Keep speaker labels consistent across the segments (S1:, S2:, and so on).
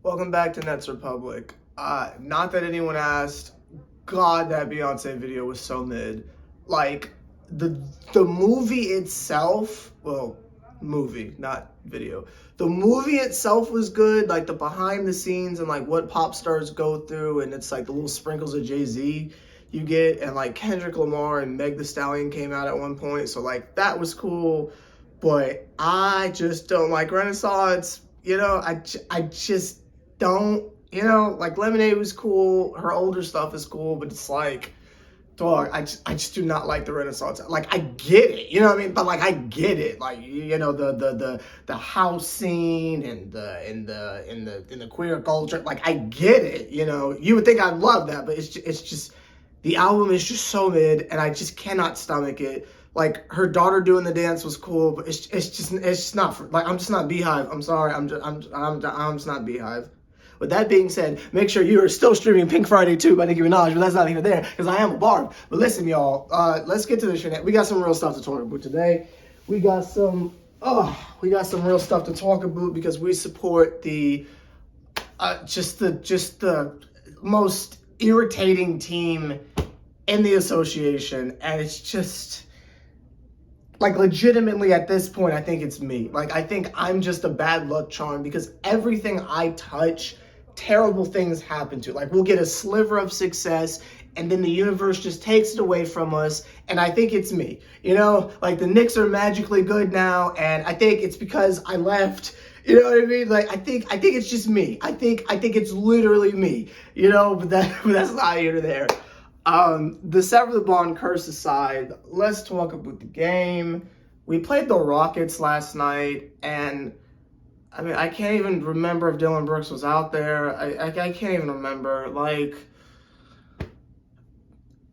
S1: Welcome back to Nets Republic. Not that anyone asked, God, that Beyonce video was so mid. Like, the movie itself, well, movie, not video. The movie itself was good, like the behind the scenes and like what pop stars go through, and it's like the little sprinkles of Jay-Z you get, and like Kendrick Lamar and Meg Thee Stallion came out at one point, so like that was cool. But I just don't like Renaissance. I just don't, like Lemonade was cool. Her older stuff is cool, but it's like, dog, I just do not like the Renaissance. Like, I get it, you know what I mean? But like, I get it. Like, the house scene and the queer culture. Like, I get it. You would think I'd love that, but it's just the album is just so mid, and I just cannot stomach it. Like, her daughter doing the dance was cool, but it's just not for, like, I'm just not Beehive. I'm sorry, I'm just not Beehive. With that being said, make sure you are still streaming Pink Friday 2 by Nicki Minaj, but that's not even there because I am a barb. But listen, y'all, let's get to the shit. We got some real stuff to talk about today. We got some real stuff to talk about because we support the most irritating team in the association, and it's just like, legitimately at this point, I think it's me. Like, I think I'm just a bad luck charm because everything I touch, terrible things happen to. Like, we'll get a sliver of success and then the universe just takes it away from us, and I think it's me. Like, the Knicks are magically good now, and I think it's because I left. You know what I mean? Like, I think it's just me. I think it's literally me. But that's not here or there. The Sever the Bond curse aside, let's talk about the game. We played the Rockets last night, and I mean, I can't even remember if Dylan Brooks was out there. I can't even remember.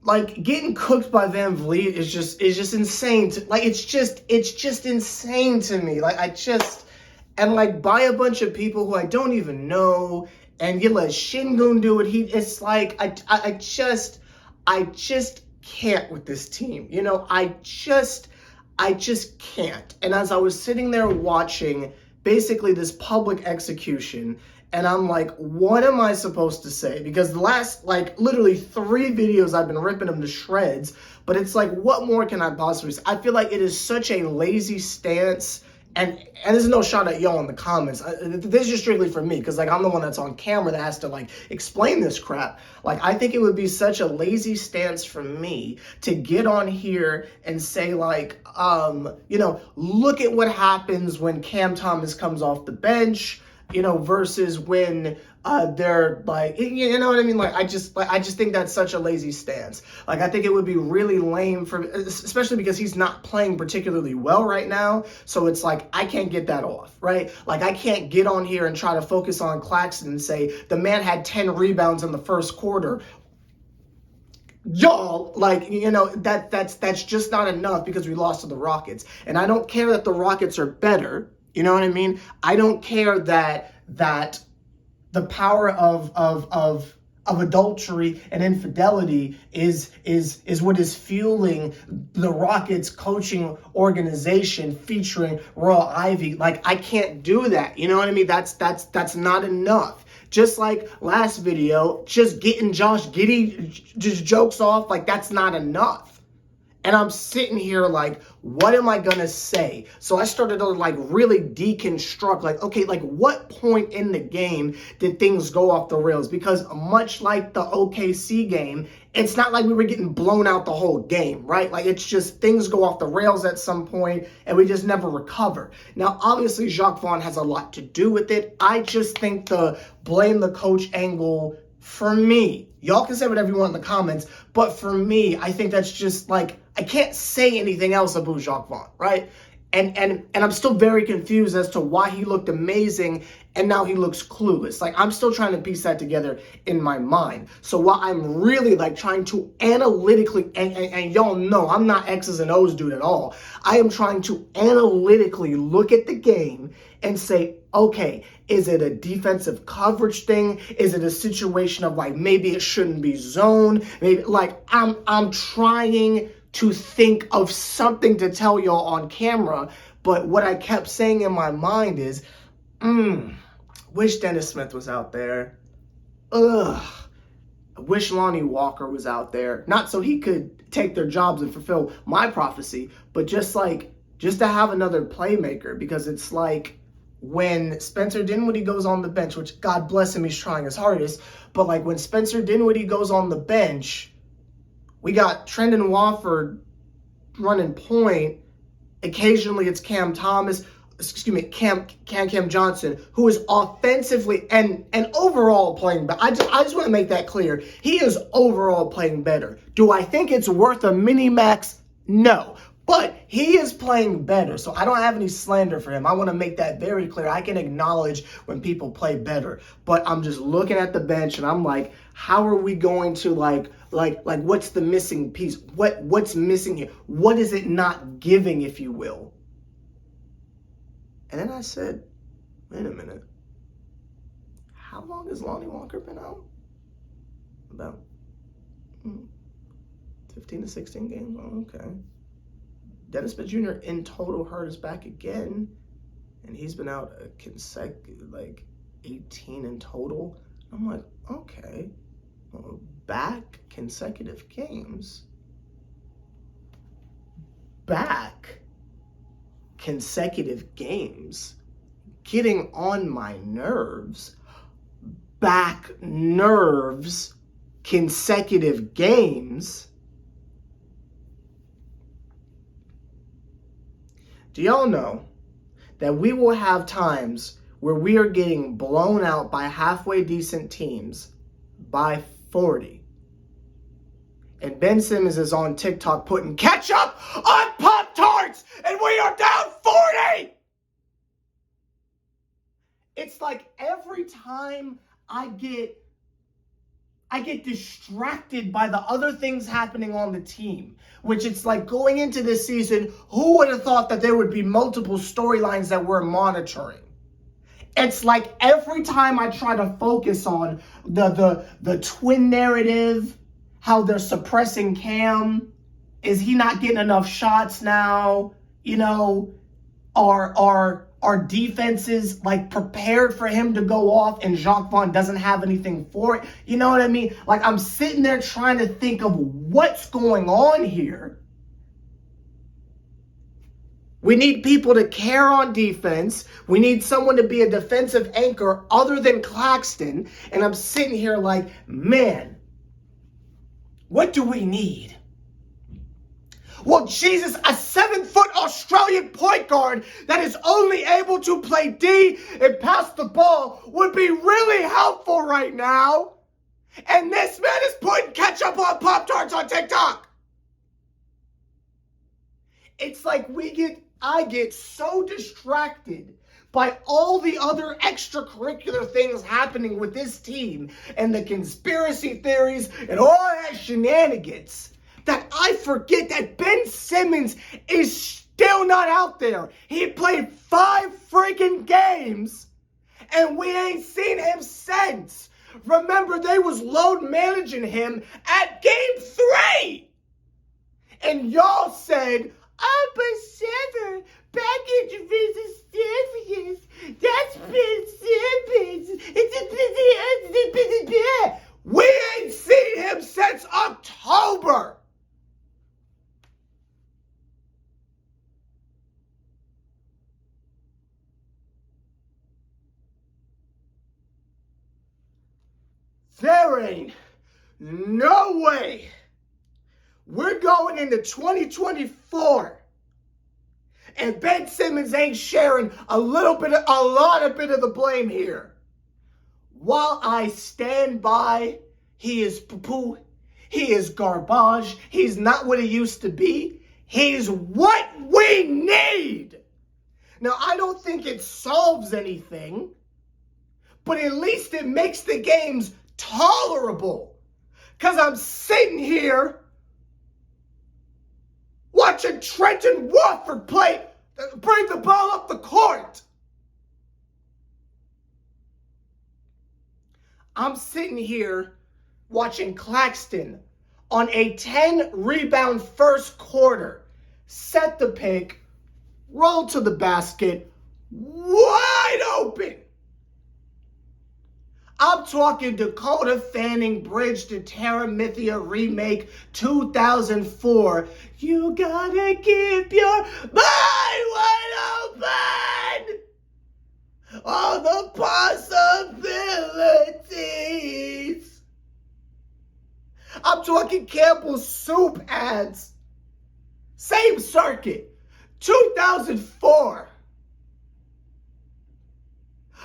S1: Like getting cooked by Van Vliet is just insane. It's just insane to me. And like, by a bunch of people who I don't even know, and you let Şengün do it. It's like, I just can't with this team. I just can't. And as I was sitting there watching basically this public execution, and I'm like, what am I supposed to say? Because the last, like, literally 3 videos, I've been ripping them to shreds, but it's like, what more can I possibly say? I feel like it is such a lazy stance. And this is no shot at y'all in the comments. This is just strictly for me, because like, I'm the one that's on camera that has to like explain this crap. Like, I think it would be such a lazy stance for me to get on here and say like, look at what happens when Cam Thomas comes off the bench, versus when they're like, you know what I mean? Like, I just think that's such a lazy stance. Like, I think it would be really lame especially because he's not playing particularly well right now. So it's like, I can't get that off, right? Like, I can't get on here and try to focus on Claxton and say the man had 10 rebounds in the first quarter. Y'all, like, that's just not enough because we lost to the Rockets. And I don't care that the Rockets are better. You know what I mean? I don't care that the power of adultery and infidelity is what is fueling the Rockets coaching organization featuring Royal Ivy. Like, I can't do that. You know what I mean? That's not enough. Just like last video, just getting Josh Giddey just jokes off, like, that's not enough. And I'm sitting here like, what am I going to say? So I started to like really deconstruct, like, okay, like what point in the game did things go off the rails? Because much like the OKC game, it's not like we were getting blown out the whole game, right? Like, it's just things go off the rails at some point and we just never recover. Now, obviously, Jacques Vaughn has a lot to do with it. I just think the blame the coach angle, for me, y'all can say whatever you want in the comments, but for me, I think that's just like, I can't say anything else about Jacques Vaughn, right? And I'm still very confused as to why he looked amazing and now he looks clueless. Like, I'm still trying to piece that together in my mind. So while I'm really like trying to analytically, and y'all know I'm not X's and O's dude at all. I am trying to analytically look at the game and say, okay, is it a defensive coverage thing? Is it a situation of like, maybe it shouldn't be zone? Maybe like, I'm trying to think of something to tell y'all on camera, but what I kept saying in my mind is, Wish Dennis Smith was out there. Ugh. I wish Lonnie Walker was out there. Not so he could take their jobs and fulfill my prophecy, but just to have another playmaker, because it's like when Spencer Dinwiddie goes on the bench, which God bless him, he's trying his hardest, but like when Spencer Dinwiddie goes on the bench, we got Trendon Wofford running point. Occasionally it's Cam Johnson, who is offensively and overall playing better. I just want to make that clear. He is overall playing better. Do I think it's worth a mini-max? No. But he is playing better, so I don't have any slander for him. I want to make that very clear. I can acknowledge when people play better, but I'm just looking at the bench and I'm like, how are we going to like what's the missing piece? What's missing here? What is it not giving, if you will? And then I said, wait a minute. How long has Lonnie Walker been out? About 15 to 16 games? Oh, okay. Dennis Smith Jr. in total hurt is back again. And he's been out a consecutive, 18 in total. I'm like, okay. Well, back consecutive games. Back consecutive games. Getting on my nerves. Back nerves. Consecutive games. Do y'all know that we will have times where we are getting blown out by halfway decent teams by 40? And Ben Simmons is on TikTok putting ketchup on Pop-Tarts and we are down 40! It's like every time I get distracted by the other things happening on the team, which it's like going into this season, who would have thought that there would be multiple storylines that we're monitoring? It's like every time I try to focus on the twin narrative, how they're suppressing Cam, is he not getting enough shots now? You know, are defenses prepared for him to go off and Jacques Vaughn doesn't have anything for it? You know what I mean? I'm sitting there trying to think of what's going on here. We need people to care on defense. We need someone to be a defensive anchor other than Claxton. And I'm sitting here like, man, what do we need? Well, Jesus, a 7-foot Australian point guard that is only able to play D and pass the ball would be really helpful right now. And this man is putting ketchup on Pop-Tarts on TikTok. It's like I get so distracted by all the other extracurricular things happening with this team and the conspiracy theories and all that shenanigans that I forget that Ben Simmons is still not out there. He played 5 freaking games, and we ain't seen him since. Remember, they was load managing him at game 3. And y'all said, oh, but Sever, back injuries are serious. That's Ben Simmons. We ain't seen him since October. There ain't no way we're going into 2024 and Ben Simmons ain't sharing a lot of the blame here. While I stand by, he is poo-poo, he is garbage, he's not what he used to be, he's what we need. Now, I don't think it solves anything, but at least it makes the games tolerable. Because I'm sitting here watching Trendon Wofford bring the ball up the court. I'm sitting here watching Claxton on a 10-rebound first quarter set the pick, roll to the basket, wide open. I'm talking Dakota Fanning Bridge to Terramithia remake 2004. You gotta keep your mind wide open. All the possibilities. I'm talking Campbell's Soup ads. Same circuit. 2004.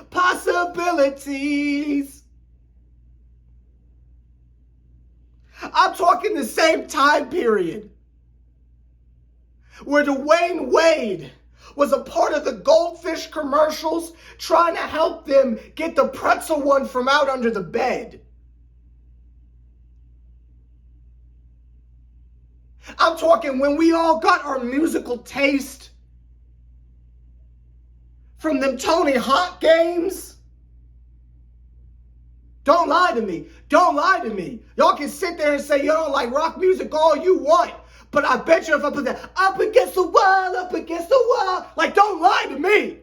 S1: Possibilities. I'm talking the same time period where Dwayne Wade was a part of the Goldfish commercials trying to help them get the pretzel one from out under the bed. I'm talking when we all got our musical taste from them Tony Hawk games. Don't lie to me. Don't lie to me. Y'all can sit there and say you don't like rock music all you want. But I bet you if I put that up against the wall, like, don't lie to me.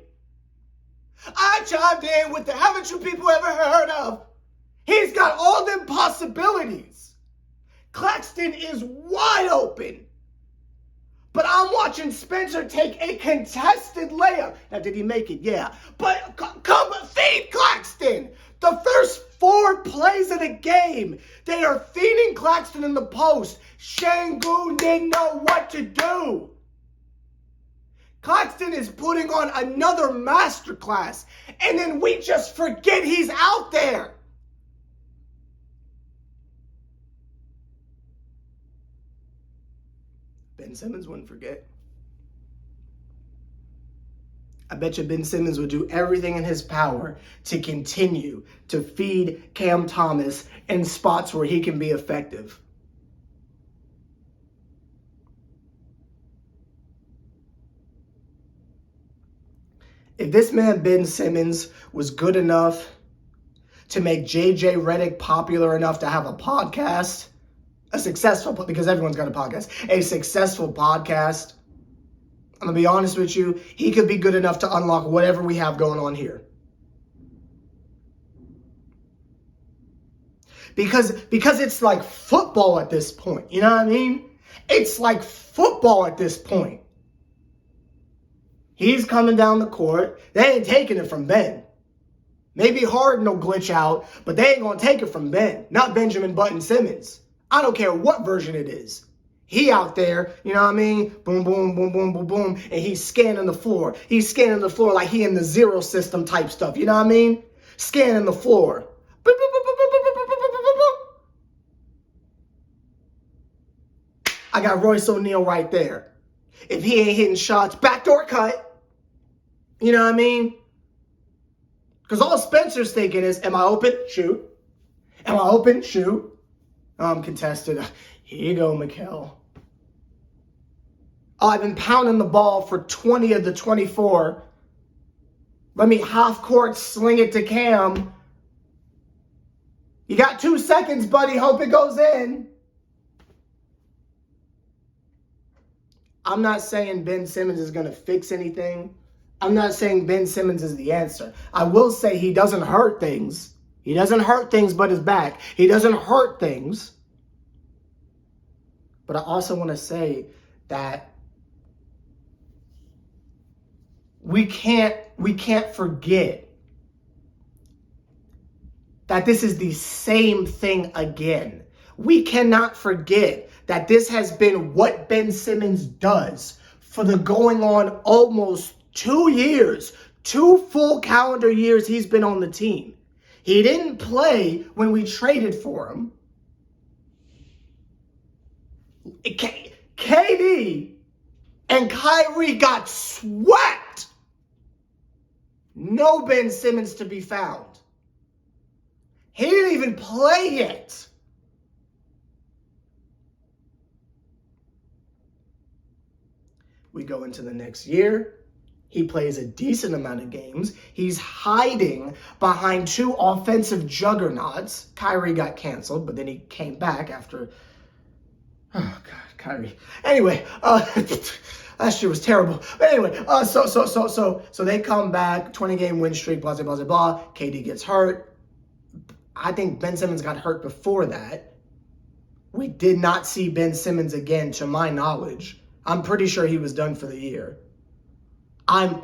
S1: I chimed in with the haven't you people ever heard of? He's got all them possibilities. Claxton is wide open. But I'm watching Spencer take a contested layup. Now, did he make it? Yeah. But come feed Claxton. The first 4 plays of the game, they are feeding Claxton in the post. Şengün didn't know what to do. Claxton is putting on another masterclass, and then we just forget he's out there. Ben Simmons wouldn't forget. I bet you Ben Simmons would do everything in his power to continue to feed Cam Thomas in spots where he can be effective. If this man Ben Simmons was good enough to make JJ Redick popular enough to have a podcast, a successful, because everyone's got a podcast, a successful podcast, I'm going to be honest with you, he could be good enough to unlock whatever we have going on here. Because it's like football at this point, you know what I mean? It's like football at this point. He's coming down the court. They ain't taking it from Ben. Maybe Harden will glitch out, but they ain't going to take it from Ben. Not Benjamin Button Simmons. I don't care what version it is. He out there, you know what I mean? Boom, boom, boom, boom, boom, boom. And he's scanning the floor. He's scanning the floor like he in the zero system type stuff. You know what I mean? Scanning the floor. I got Royce O'Neal right there. If he ain't hitting shots, backdoor cut. You know what I mean? Because all Spencer's thinking is, am I open? Shoot. Am I open? Shoot. I'm contested. Here you go, Mikal. Oh, I've been pounding the ball for 20 of the 24. Let me half court sling it to Cam. You got 2 seconds, buddy. Hope it goes in. I'm not saying Ben Simmons is going to fix anything. I'm not saying Ben Simmons is the answer. I will say he doesn't hurt things. He doesn't hurt things but his back. He doesn't hurt things. But I also want to say that we can't forget that this is the same thing again. We cannot forget that this has been what Ben Simmons does for the going on almost 2 years, 2 full calendar years he's been on the team. He didn't play when we traded for him. KD and Kyrie got swept. No Ben Simmons to be found. He didn't even play yet. We go into the next year. He plays a decent amount of games. He's hiding behind 2 offensive juggernauts. Kyrie got canceled, but then he came back after... Oh, God, Kyrie. Anyway, last year was terrible. But anyway, so they come back, 20-game win streak, blah, blah, blah, blah. KD gets hurt. I think Ben Simmons got hurt before that. We did not see Ben Simmons again, to my knowledge. I'm pretty sure he was done for the year. I'm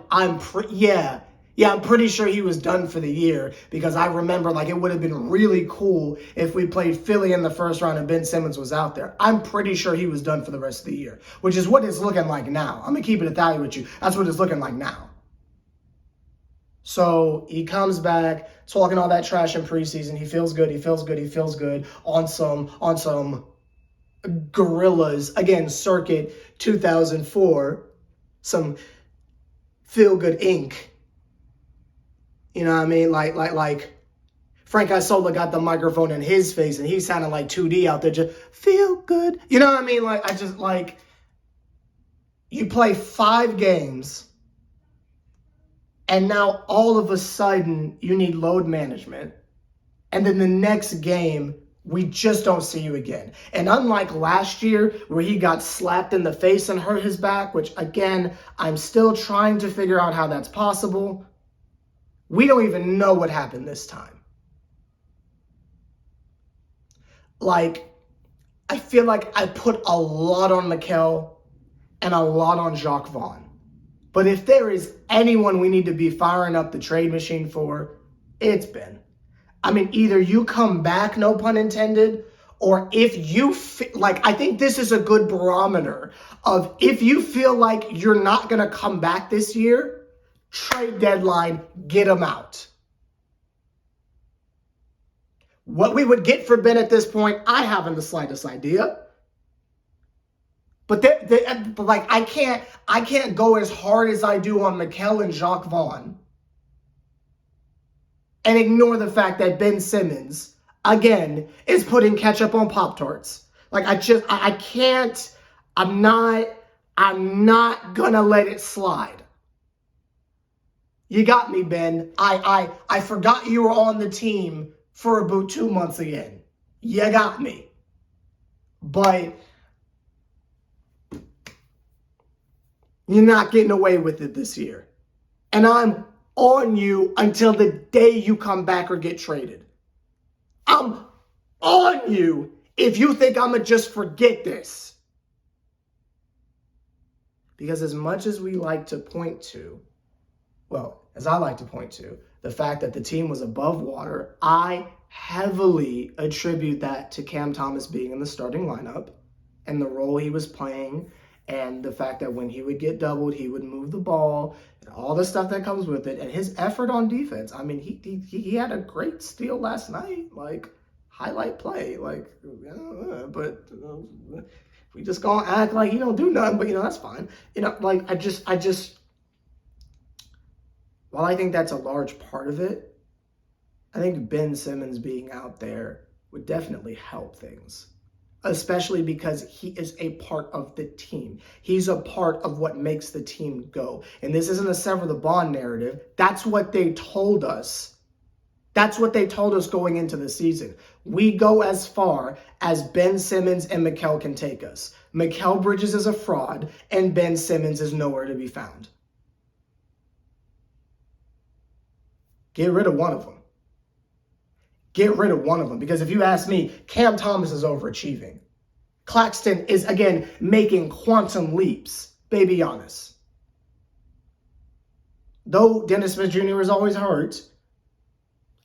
S1: pretty sure he was done for the year, because I remember like it would have been really cool if we played Philly in the first round and Ben Simmons was out there. I'm pretty sure he was done for the rest of the year, which is what it's looking like now. I'm gonna keep it 1,000 with you. That's what it's looking like now. So he comes back talking all that trash in preseason. He feels good. He feels good on some Gorillas, again, circuit 2004, some feel good ink. You know what I mean? Like Frank Isola got the microphone in his face and he sounded like 2D out there, just feel good. You know what I mean? Like, I just like, you play 5 games and now all of a sudden you need load management. And then the next game, we just don't see you again. And unlike last year where he got slapped in the face and hurt his back, which again, I'm still trying to figure out how that's possible. We don't even know what happened this time. Like, I feel like I put a lot on Mikal and a lot on Jacques Vaughn. But if there is anyone we need to be firing up the trade machine for, it's Ben. I mean, either you come back, no pun intended, or if you like, I think this is a good barometer of if you feel like you're not going to come back this year, trade deadline, get him out. What we would get for Ben at this point, I haven't the slightest idea. But like I can't go as hard as I do on Mikal and Jacques Vaughn and ignore the fact that Ben Simmons, again, is putting ketchup on Pop-Tarts. Like I can't, I'm not gonna let it slide. You got me, Ben. I forgot you were on the team for about 2 months again. You got me. But you're not getting away with it this year. And I'm on you until the day you come back or get traded. I'm on you if you think I'm going to just forget this. Because as much as we like to point to, well, as I like to point to, the fact that the team was above water, I heavily attribute that to Cam Thomas being in the starting lineup and the role he was playing, and the fact that when he would get doubled, he would move the ball and all the stuff that comes with it, and his effort on defense. I mean, he had a great steal last night, like highlight play, like, but we just gonna act like he don't do nothing, but that's fine. Like I just, while I think that's a large part of it, I think Ben Simmons being out there would definitely help things. Especially because he is a part of the team. He's a part of what makes the team go. And this isn't a sever the bond narrative. That's what they told us. That's what they told us going into the season. We go as far as Ben Simmons and Mikal can take us. Mikal Bridges is a fraud, and Ben Simmons is nowhere to be found. Get rid of one of them. Get rid of one of them. Because if you ask me, Cam Thomas is overachieving. Claxton is, again, making quantum leaps. Baby honest. Though Dennis Smith Jr. is always hurt,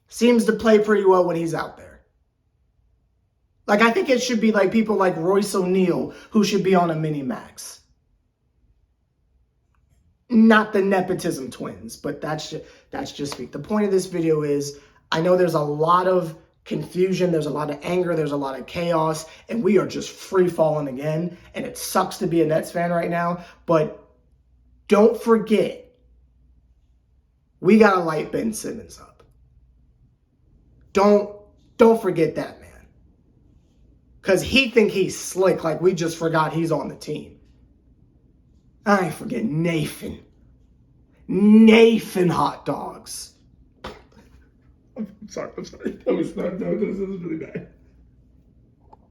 S1: seems to play pretty well when he's out there. Like, I think it should be like people like Royce O'Neal who should be on a mini-max. Not the nepotism twins, but that's just me. The point of this video is, I know there's a lot of confusion, there's a lot of anger, there's a lot of chaos, and we are just free falling again, and it sucks to be a Nets fan right now, but don't forget, we got to light Ben Simmons up. Don't forget that, man. Because he think he's slick, like we just forgot he's on the team. I ain't forget Nathan. Nathan hot dogs. I'm sorry. That was really bad.